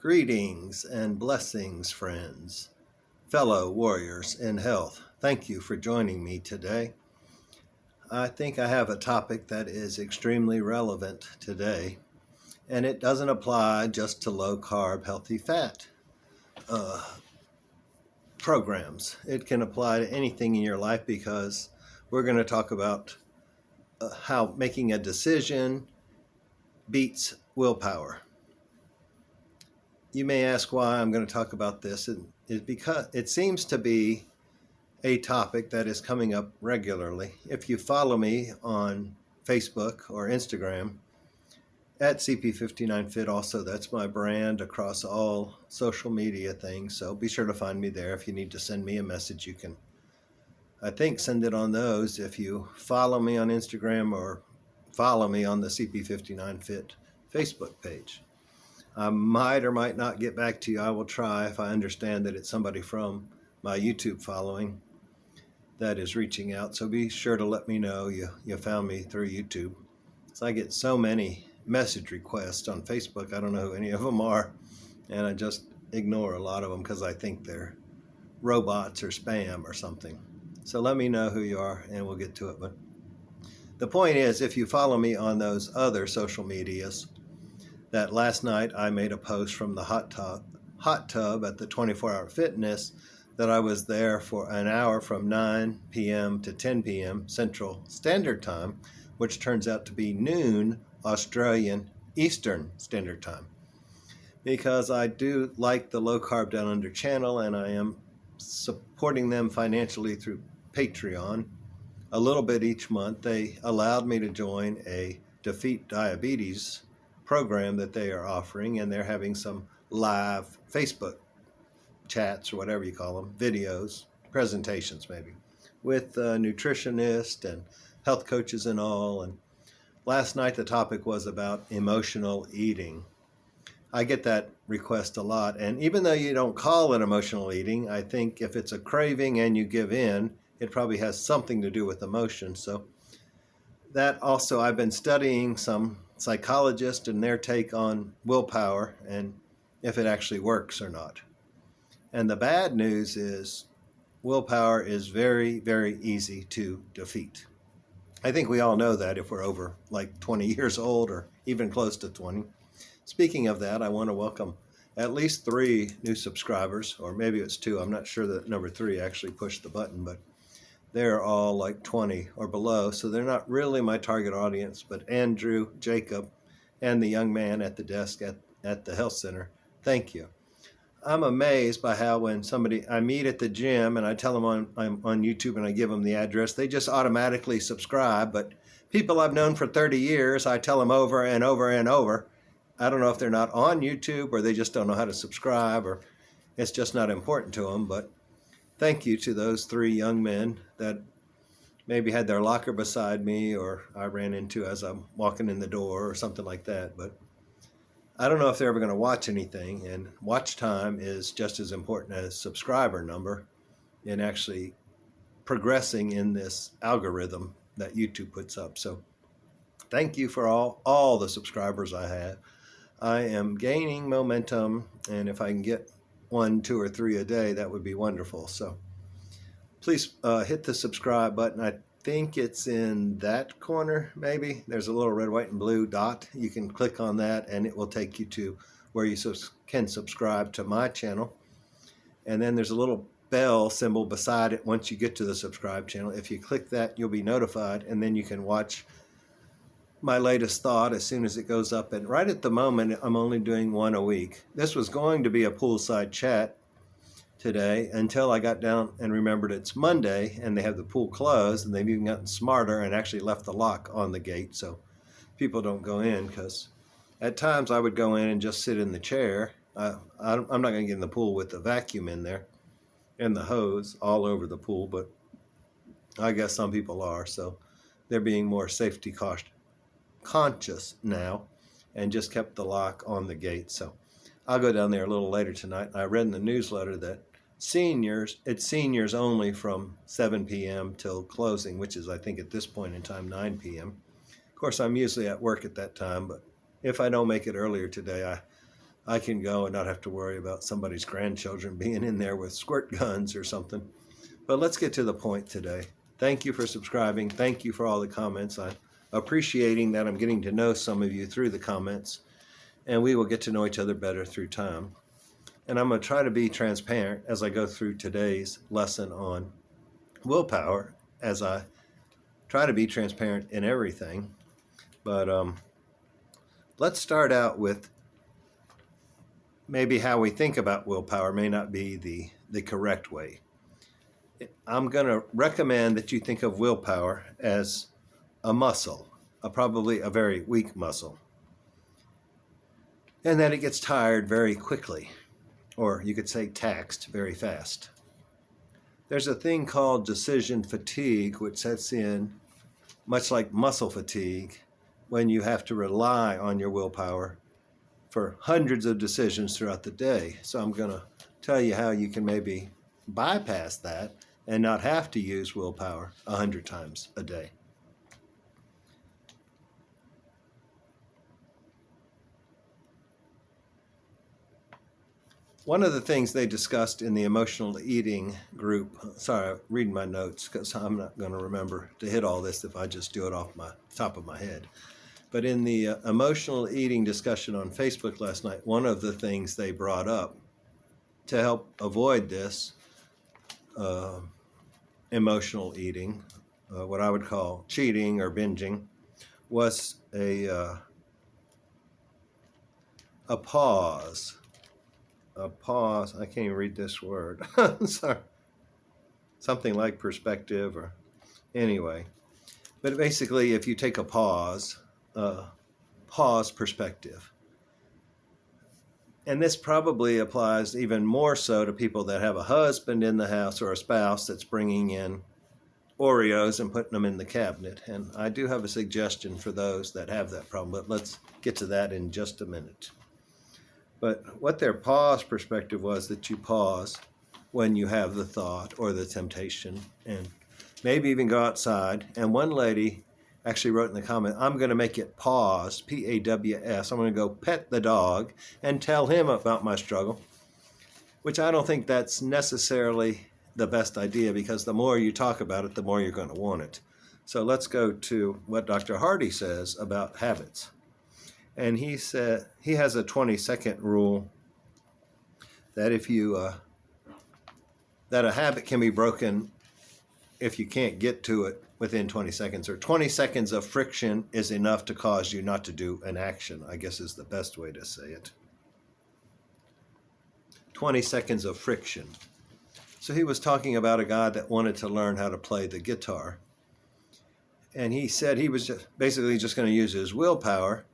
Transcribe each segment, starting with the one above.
Greetings and blessings, friends, fellow warriors in health. Thank you for joining me today. I think I have a topic that is extremely relevant today, and it doesn't apply just to low-carb, healthy fat programs. It can apply to anything in your life because we're going to talk about how making a decision beats willpower. You may ask why I'm going to talk about this, and it's because it seems to be a topic that is coming up regularly. If you follow me on Facebook or Instagram at CP59Fit, also that's my brand across all social media things, so be sure to find me there. If you need to send me a message, you can, I think, send it on those. If you follow me on Instagram or follow me on the CP59Fit Facebook page. I might or might not get back to you. I will try if I understand that it's somebody from my YouTube following that is reaching out. So be sure to let me know you found me through YouTube. So I get so many message requests on Facebook. I don't know who any of them are. And I just ignore a lot of them because I think they're robots or spam or something. So let me know who you are and we'll get to it. But the point is, if you follow me on those other social medias, that last night I made a post from the hot tub at the 24-Hour Fitness that I was there for an hour from 9 p.m. to 10 p.m. Central Standard Time, which turns out to be noon Australian Eastern Standard Time. Because I do like the Low Carb Down Under channel and I am supporting them financially through Patreon a little bit each month. They allowed me to join a Defeat Diabetes program that they are offering, and they're having some live Facebook chats or whatever you call them, videos, presentations maybe, with nutritionists and health coaches and all. And last night the topic was about emotional eating. I get that request a lot, and even though you don't call it emotional eating, I think if it's a craving and you give in, it probably has something to do with emotion. So that also, I've been studying some psychologists and their take on willpower and if it actually works or not. And the bad news is willpower is very, very easy to defeat. I think we all know that if we're over like 20 years old or even close to 20. Speaking of that, I want to welcome at least 3 new subscribers, or maybe it's 2. I'm not sure that number 3 actually pushed the button, but they're all like 20 or below, so they're not really my target audience. But Andrew, Jacob, and the young man at the desk at the health center, thank you. I'm amazed by how when I meet at the gym and I tell them I'm on YouTube and I give them the address, they just automatically subscribe. But people I've known for 30 years, I tell them over and over and over. I don't know if they're not on YouTube or they just don't know how to subscribe or it's just not important to them, but thank you to those 3 young men that maybe had their locker beside me or I ran into as I'm walking in the door or something like that. But I don't know if they're ever going to watch anything, and watch time is just as important as subscriber number in actually progressing in this algorithm that YouTube puts up. So thank you for all the subscribers I have. I am gaining momentum, and if I can get 1, 2, or 3 a day, that would be wonderful. So please hit the subscribe button. I think it's in that corner, maybe. There's a little red, white, and blue dot. You can click on that, and it will take you to where you can subscribe to my channel. And then there's a little bell symbol beside it once you get to the subscribe channel. If you click that, you'll be notified, and then you can watch my latest thought as soon as it goes up. And right at the moment, I'm only doing 1 a week. This was going to be a poolside chat today until I got down and remembered it's Monday and they have the pool closed, and they've even gotten smarter and actually left the lock on the gate so people don't go in, because at times I would go in and just sit in the chair. I'm not going to get in the pool with the vacuum in there and the hose all over the pool, but I guess some people are, so they're being more safety conscious now and just kept the lock on the gate. So I'll go down there a little later tonight. I read in the newsletter that it's seniors only from 7 p.m. till closing, which is, I think, at this point in time, 9 p.m. Of course, I'm usually at work at that time, but if I don't make it earlier today, I can go and not have to worry about somebody's grandchildren being in there with squirt guns or something. But let's get to the point today. Thank you for subscribing. Thank you for all the comments. I'm appreciating that I'm getting to know some of you through the comments, and we will get to know each other better through time. And I'm going to try to be transparent as I go through today's lesson on willpower, as I try to be transparent in everything. But let's start out with maybe how we think about willpower may not be the correct way. I'm going to recommend that you think of willpower as a muscle, probably a very weak muscle, and that it gets tired very quickly, or you could say taxed very fast. There's a thing called decision fatigue, which sets in much like muscle fatigue when you have to rely on your willpower for hundreds of decisions throughout the day. So I'm going to tell you how you can maybe bypass that and not have to use willpower 100 times a day. One of the things they discussed in the emotional eating group, sorry, I'm reading my notes because I'm not going to remember to hit all this if I just do it off my top of my head. But in the emotional eating discussion on Facebook last night, one of the things they brought up to help avoid this emotional eating, what I would call cheating or binging, was a pause. A pause. I can't even read this word. Sorry. Something like perspective, or anyway. But basically, if you take a pause perspective. And this probably applies even more so to people that have a husband in the house or a spouse that's bringing in Oreos and putting them in the cabinet. And I do have a suggestion for those that have that problem, but let's get to that in just a minute. But what their pause perspective was, that you pause when you have the thought or the temptation, and maybe even go outside. And one lady actually wrote in the comment, I'm going to make it pause, P-A-W-S. I'm going to go pet the dog and tell him about my struggle, which I don't think that's necessarily the best idea, because the more you talk about it, the more you're going to want it. So let's go to what Dr. Hardy says about habits. And he said he has a 20-second rule that if you that a habit can be broken if you can't get to it within 20 seconds, or 20 seconds of friction is enough to cause you not to do an action, I guess is the best way to say it. 20 seconds of friction. So he was talking about a guy that wanted to learn how to play the guitar. And he said he was basically just going to use his willpower.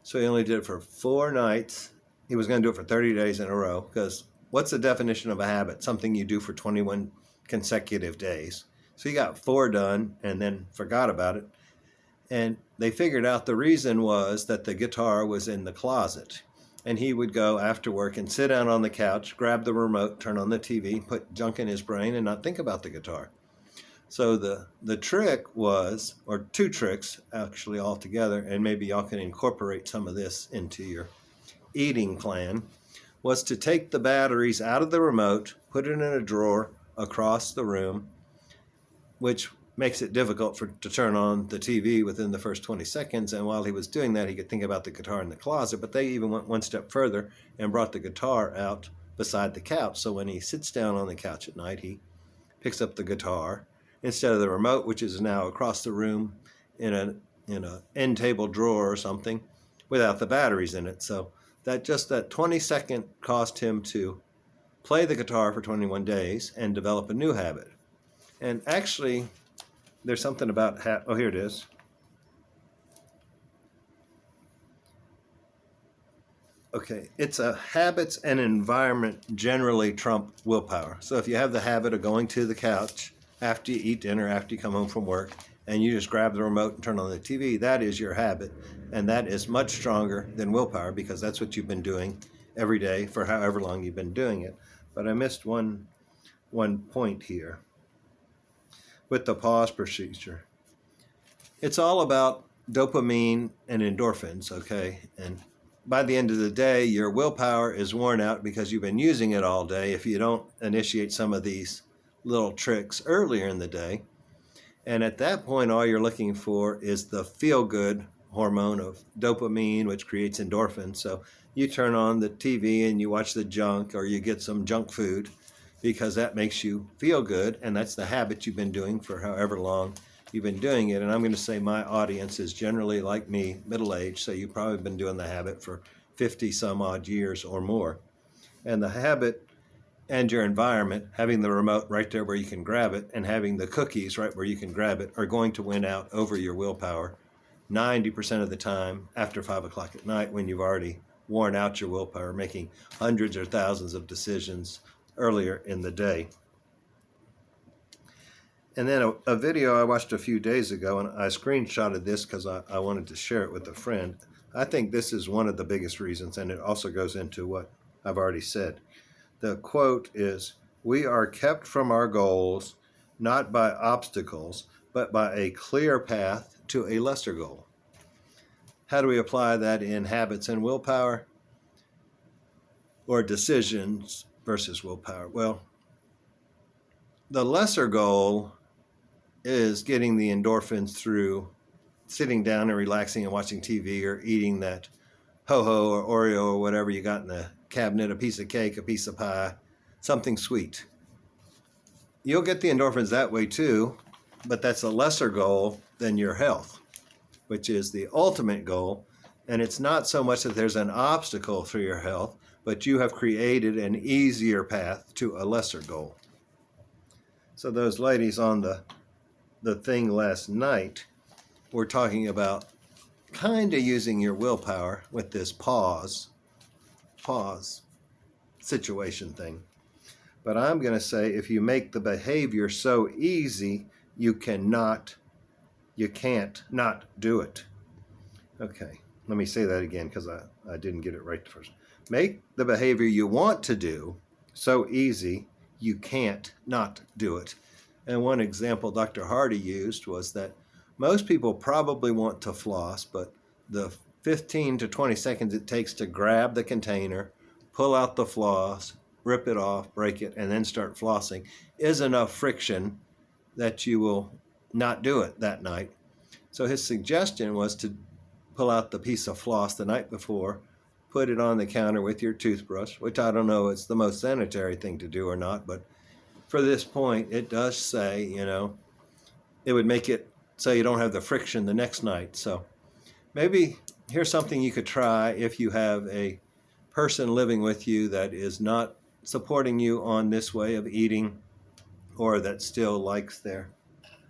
So he only did it for 4 nights. He was going to do it for 30 days in a row, because what's the definition of a habit? Something you do for 21 consecutive days. So he got 4 done and then forgot about it. And they figured out the reason was that the guitar was in the closet. And he would go after work and sit down on the couch, grab the remote, turn on the TV, put junk in his brain, and not think about the guitar. So the trick was, or 2 tricks actually altogether, and maybe y'all can incorporate some of this into your eating plan, was to take the batteries out of the remote, put it in a drawer across the room, which makes it difficult to turn on the TV within the first 20 seconds. And while he was doing that, he could think about the guitar in the closet. But they even went one step further and brought the guitar out beside the couch. So when he sits down on the couch at night, he picks up the guitar instead of the remote, which is now across the room in a end table drawer or something, without the batteries in it. So that 20-second cost him to play the guitar for 21 days and develop a new habit. And actually, there's something about here it is. Okay, it's habits and environment generally trump willpower. So if you have the habit of going to the couch after you eat dinner, after you come home from work, and you just grab the remote and turn on the TV, that is your habit. And that is much stronger than willpower, because that's what you've been doing every day for however long you've been doing it. But I missed one point here with the pause procedure. It's all about dopamine and endorphins, okay? And by the end of the day, your willpower is worn out because you've been using it all day if you don't initiate some of these little tricks earlier in the day. And at that point, all you're looking for is the feel-good hormone of dopamine, which creates endorphins. So you turn on the TV and you watch the junk, or you get some junk food because that makes you feel good, and that's the habit you've been doing for however long you've been doing it. And I'm going to say my audience is generally like me, middle-aged, so you've probably been doing the habit for 50 some odd years or more. And the habit and your environment, having the remote right there where you can grab it and having the cookies right where you can grab it, are going to win out over your willpower 90% of the time after 5 o'clock at night, when you've already worn out your willpower making hundreds or thousands of decisions earlier in the day. And then a video I watched a few days ago, and I screenshotted this because I wanted to share it with a friend. I think this is one of the biggest reasons, and it also goes into what I've already said. The quote is, "We are kept from our goals not by obstacles, but by a clear path to a lesser goal." How do we apply that in habits and willpower, or decisions versus willpower? Well, the lesser goal is getting the endorphins through sitting down and relaxing and watching TV, or eating that ho-ho or Oreo or whatever you got in the cabinet, a piece of cake, a piece of pie, something sweet. You'll get the endorphins that way too, but that's a lesser goal than your health, which is the ultimate goal. And it's not so much that there's an obstacle for your health, but you have created an easier path to a lesser goal. So those ladies on the thing last night were talking about kind of using your willpower with this pause situation thing. But I'm going to say, if you make the behavior so easy, you can't not do it. Okay, let me say that again because I didn't get it right the first. Make the behavior you want to do so easy, you can't not do it. And one example Dr. Hardy used was that most people probably want to floss, but the 15 to 20 seconds it takes to grab the container, pull out the floss, rip it off, break it, and then start flossing is enough friction that you will not do it that night. So his suggestion was to pull out the piece of floss the night before, put it on the counter with your toothbrush, which I don't know is the most sanitary thing to do or not, but for this point, it does say, it would make it so you don't have the friction the next night. So maybe here's something you could try if you have a person living with you that is not supporting you on this way of eating, or that still likes their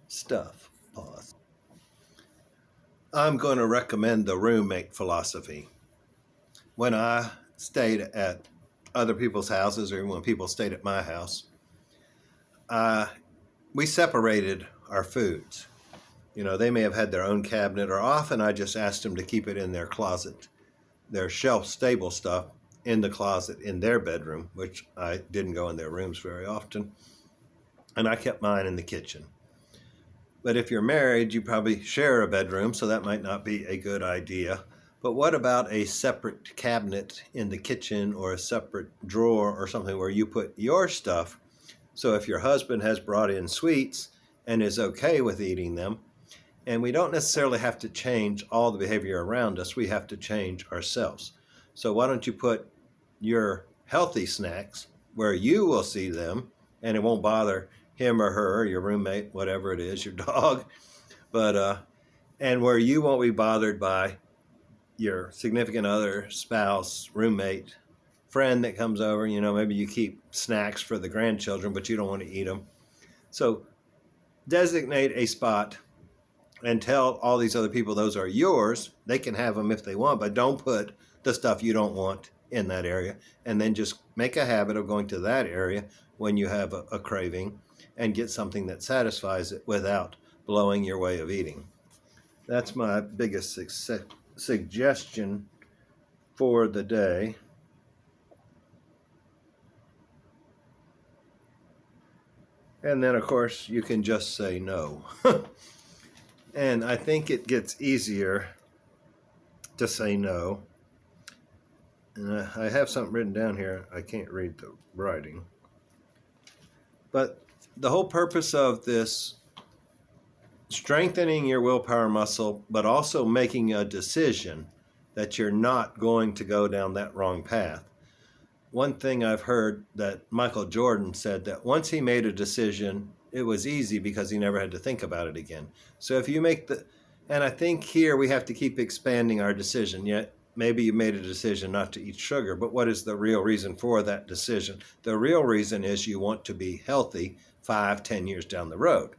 stuff. Pause. I'm going to recommend the roommate philosophy. When I stayed at other people's houses, or when people stayed at my house, we separated our foods. They may have had their own cabinet, or often I just asked them to keep it in their closet, their shelf-stable stuff in the closet in their bedroom, which I didn't go in their rooms very often, and I kept mine in the kitchen. But if you're married, you probably share a bedroom, so that might not be a good idea. But what about a separate cabinet in the kitchen, or a separate drawer or something where you put your stuff? So if your husband has brought in sweets and is okay with eating them, and we don't necessarily have to change all the behavior around us, we have to change ourselves. So why don't you put your healthy snacks where you will see them, and it won't bother him or her, your roommate, whatever it is, your dog, but and where you won't be bothered by your significant other, spouse, roommate, friend that comes over. Maybe you keep snacks for the grandchildren, but you don't want to eat them. So designate a spot and tell all these other people those are yours. They can have them if they want, but don't put the stuff you don't want in that area. And then just make a habit of going to that area when you have a craving, and get something that satisfies it without blowing your way of eating. That's my biggest suggestion for the day. And then, of course, you can just say no. And I think it gets easier to say no And I have something written down here. I can't read the writing. But the whole purpose of this strengthening your willpower muscle, but also making a decision that you're not going to go down that wrong path. One thing I've heard that Michael Jordan said that once he made a decision, it was easy because he never had to think about it again. So if you make and I think here we have to keep expanding our decision. Yet maybe you made a decision not to eat sugar, but what is the real reason for that decision? The real reason is you want to be healthy 5-10 years down the road.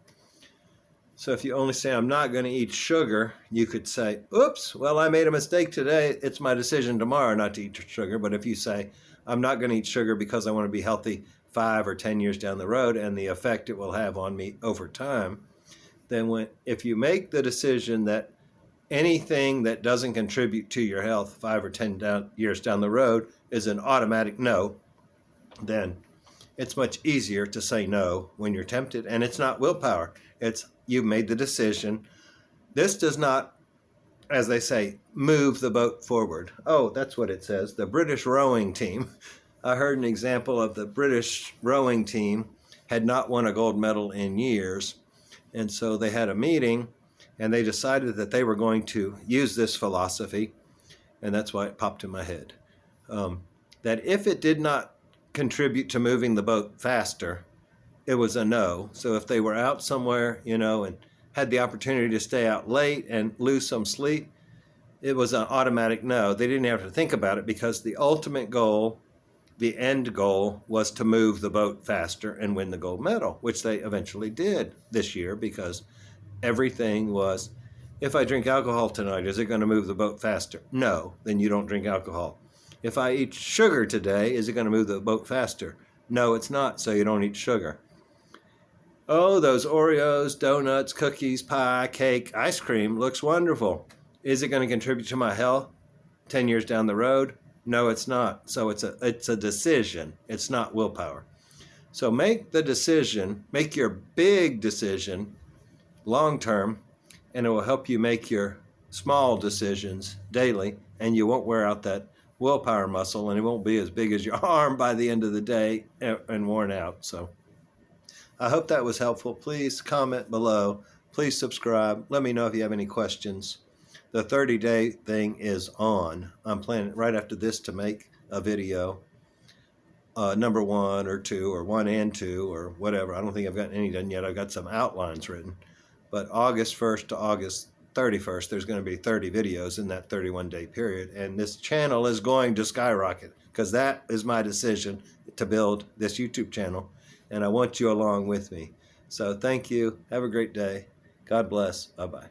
So if you only say, I'm not going to eat sugar, you could say, oops, well, I made a mistake today. It's my decision tomorrow not to eat sugar. But if you say, I'm not going to eat sugar because I want to be healthy 5 or 10 years down the road and the effect it will have on me over time, then if you make the decision that anything that doesn't contribute to your health 5 or 10 years down the road is an automatic no, then it's much easier to say no when you're tempted. And it's not willpower. It's you've made the decision. This does not, as they say, move the boat forward. Oh, that's what it says. The British rowing team. I heard an example of the British rowing team had not won a gold medal in years. And so they had a meeting and they decided that they were going to use this philosophy. And that's why it popped in my head. That if it did not contribute to moving the boat faster, it was a no. So if they were out somewhere, and had the opportunity to stay out late and lose some sleep, it was an automatic no. They didn't have to think about it because the ultimate goal, the end goal, was to move the boat faster and win the gold medal, which they eventually did this year because everything was, if I drink alcohol tonight, is it going to move the boat faster? No, then you don't drink alcohol. If I eat sugar today, is it going to move the boat faster? No, it's not, so you don't eat sugar. Oh, those Oreos, donuts, cookies, pie, cake, ice cream looks wonderful. Is it going to contribute to my health 10 years down the road? No, it's not. So it's a decision. It's not willpower. So make the decision, make your big decision long term, and it will help you make your small decisions daily, and you won't wear out that willpower muscle, and it won't be as big as your arm by the end of the day and worn out. So I hope that was helpful. Please comment below. Please subscribe. Let me know if you have any questions. The 30-day thing is on. I'm planning right after this to make a video, number 1 or 2 or 1 and 2 or whatever. I don't think I've gotten any done yet. I've got some outlines written. But August 1st to August 31st, there's going to be 30 videos in that 31-day period. And this channel is going to skyrocket because that is my decision to build this YouTube channel. And I want you along with me. So thank you. Have a great day. God bless. Bye-bye.